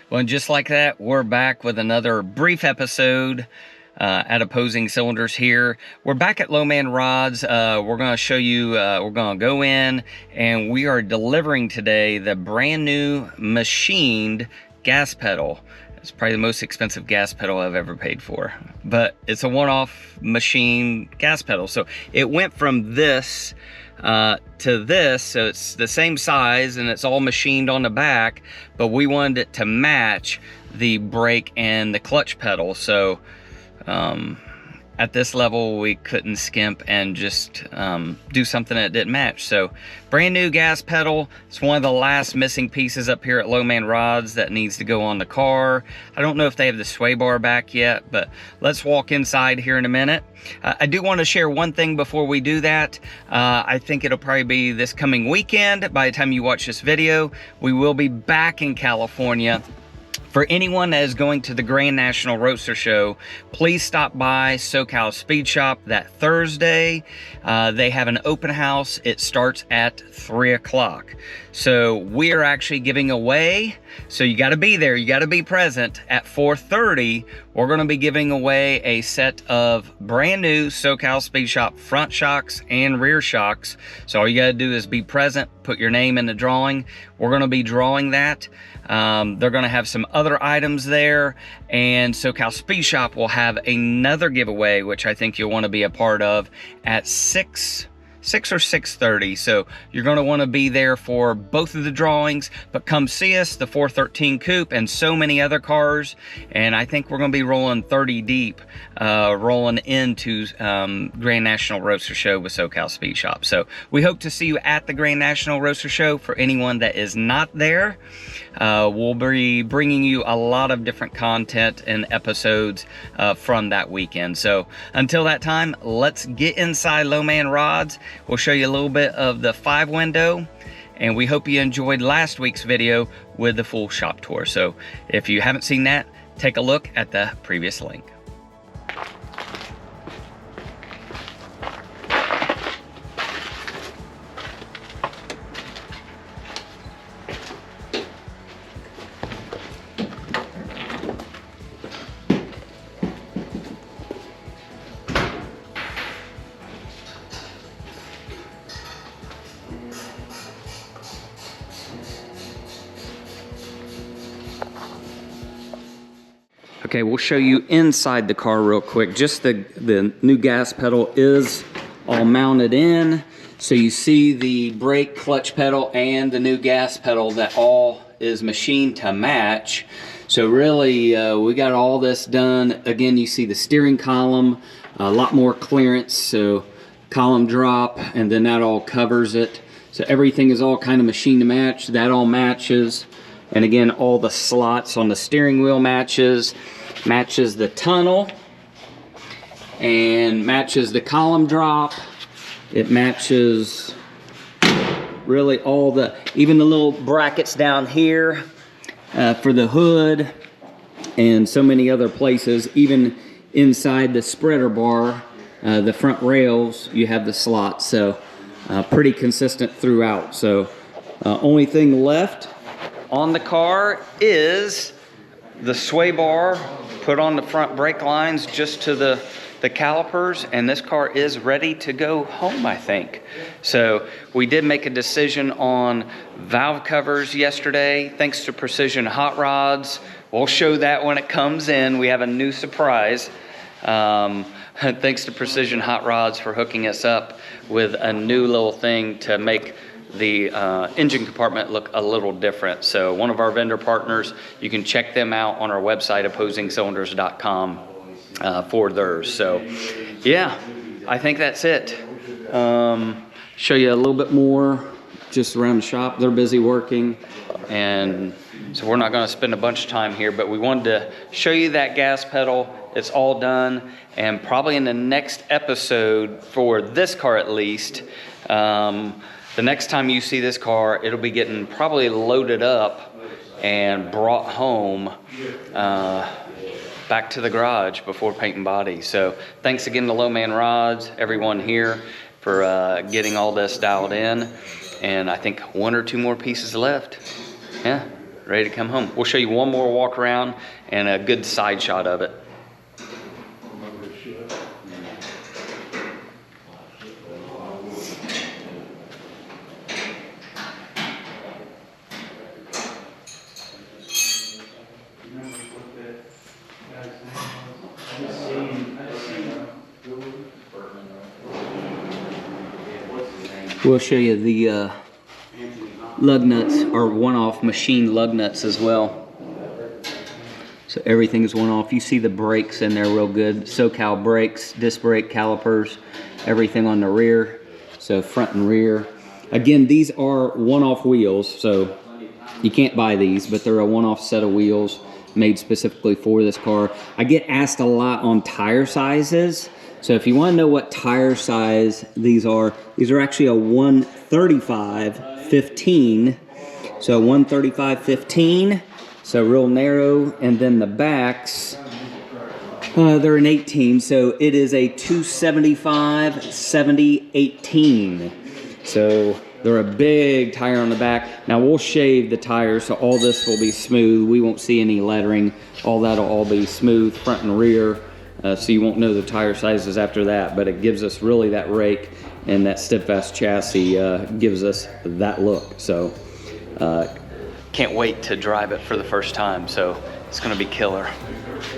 Well, and just like that, we're back with another brief episode at Opposing Cylinders here. We're back at Lowman Rods. We're going to show you, we're going to go in and we are delivering today the brand new machined gas pedal. It's probably the most expensive gas pedal I've ever paid for, but it's a one-off machine gas pedal. So it went from this to this, so it's the same size and it's all machined on the back, but we wanted it to match the brake and the clutch pedal. So at this level we couldn't skimp and just do something that didn't match. So brand new gas pedal. It's one of the last missing pieces up here at Lowman Rods that needs to go on the car. I don't know if they have the sway bar back yet, but let's walk inside here in a minute. I do want to share one thing before we do that. I think it'll probably be this coming weekend. By the time you watch this video, we will be back in California. For anyone that is going to the Grand National Roadster Show, please stop by SoCal Speed Shop that Thursday. They have an open house. It starts at 3 o'clock. So we are actually giving away, so you got to be there, you got to be present. At 4:30, we're going to be giving away a set of brand new SoCal Speed Shop front shocks and rear shocks. So all you got to do is be present, put your name in the drawing. We're going to be drawing that. They're going to have some other items there, and SoCal Speed Shop will have another giveaway, which I think you'll want to be a part of at 6 or 6:30. So you're going to want to be there for both of the drawings, but come see us, the 413 Coupe and so many other cars. And I think we're going to be rolling 30 deep, rolling into Grand National Roadster Show with SoCal Speed Shop. So we hope to see you at the Grand National Roadster Show. For anyone that is not there, we'll be bringing you a lot of different content and episodes from that weekend. So until that time, let's get inside Lowman Rods. We'll show you a little bit of the 5 window, and we hope you enjoyed last week's video with the full shop tour. So if you haven't seen that, take a look at the previous link. Okay, we'll show you inside the car real quick. Just the new gas pedal is all mounted in. So you see the brake, clutch pedal, and the new gas pedal that all is machined to match. So really, we got all this done. Again, you see the steering column, a lot more clearance. So column drop, and then that all covers it. So everything is all kind of machined to match. That all matches. And again, all the slots on the steering wheel matches the tunnel, and matches the column drop. It matches really all the, even the little brackets down here for the hood, and so many other places. Even inside the spreader bar, the front rails, you have the slots. So pretty consistent throughout. So only thing left on the car is the sway bar put on the front brake lines just to the calipers, and this car is ready to go home, I think. So we did make a decision on valve covers yesterday, thanks to Precision Hot Rods. We'll show that when it comes in. We have a new surprise. Thanks to Precision Hot Rods for hooking us up with a new little thing to make the engine compartment look a little different. So one of our vendor partners, you can check them out on our website, opposingcylinders.com, for theirs. So yeah, I think that's it. Show you a little bit more just around the shop. They're busy working, and so we're not going to spend a bunch of time here, but we wanted to show you that gas pedal. It's all done, and probably in the next episode, for this car at least, the next time you see this car, it'll be getting probably loaded up and brought home back to the garage before paint and body. So thanks again to Lowman Rods, everyone here, for getting all this dialed in. And I think 1 or 2 more pieces left. Yeah. ready to come home. We'll show you one more walk around and a good side shot of it. We'll show you the lug nuts are one-off machine lug nuts as well. So everything is one-off. You see the brakes in there real good. SoCal brakes, disc brake calipers, everything on the rear. So front and rear. Again, these are one-off wheels, so you can't buy these, but they're a one-off set of wheels made specifically for this car. I get asked a lot on tire sizes. So if you want to know what tire size these are actually a 135/15. So 135/15, so real narrow, and then the backs, they're an 18, so it is a 275/70/18. So they're a big tire on the back. Now we'll shave the tires, so all this will be smooth. We won't see any lettering. All that'll all be smooth, front and rear. So you won't know the tire sizes after that, but it gives us really that rake, and that steadfast chassis gives us that look. So can't wait to drive it for the first time, so it's gonna be killer.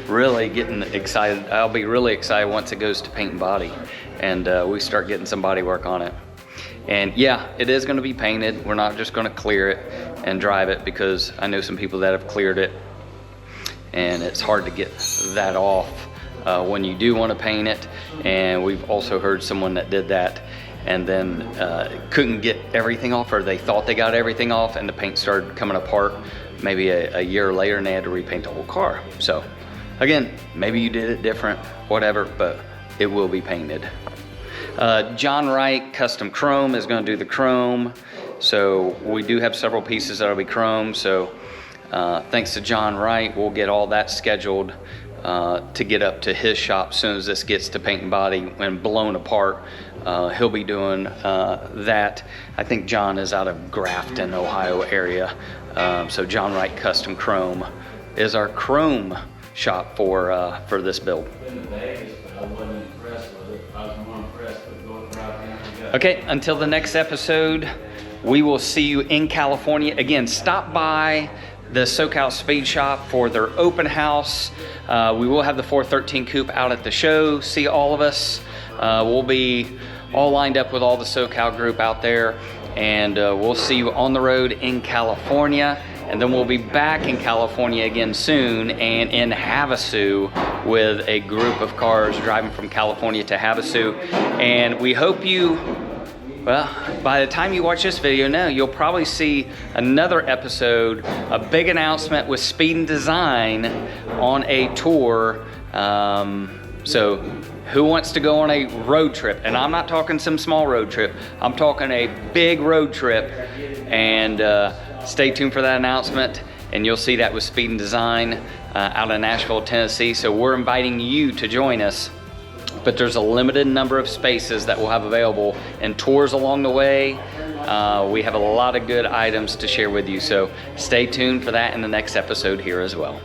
Really getting excited. I'll be really excited once it goes to paint and body and we start getting some body work on it. And yeah, it is gonna be painted. We're not just gonna clear it and drive it, because I know some people that have cleared it and it's hard to get that off when you do want to paint it. And we've also heard someone that did that and then couldn't get everything off, or they thought they got everything off and the paint started coming apart maybe a year later and they had to repaint the whole car. So again, maybe you did it different, whatever, but it will be painted. John Wright Custom Chrome is going to do the chrome. So we do have several pieces that'll be chrome. So thanks to John Wright, we'll get all that scheduled to get up to his shop as soon as this gets to paint and body and blown apart. He'll be doing that. I think John is out of Grafton, Ohio area. So John Wright Custom Chrome is our chrome shop for this build. Okay, until the next episode, we will see you in California. Again, stop by the SoCal Speed Shop for their open house. We will have the 413 coupe out at the show. See all of us. We'll be all lined up with all the SoCal group out there, and we'll see you on the road in California. And then we'll be back in California again soon, and in Havasu with a group of cars driving from California to Havasu. And we hope you, well, by the time you watch this video now, you'll probably see another episode, a big announcement with Speed and Design on a tour. So who wants to go on a road trip? And I'm not talking some small road trip. I'm talking a big road trip. And stay tuned for that announcement. And you'll see that with Speed and Design out of Nashville, Tennessee. So we're inviting you to join us. But there's a limited number of spaces that we'll have available and tours along the way. We have a lot of good items to share with you. So stay tuned for that in the next episode here as well.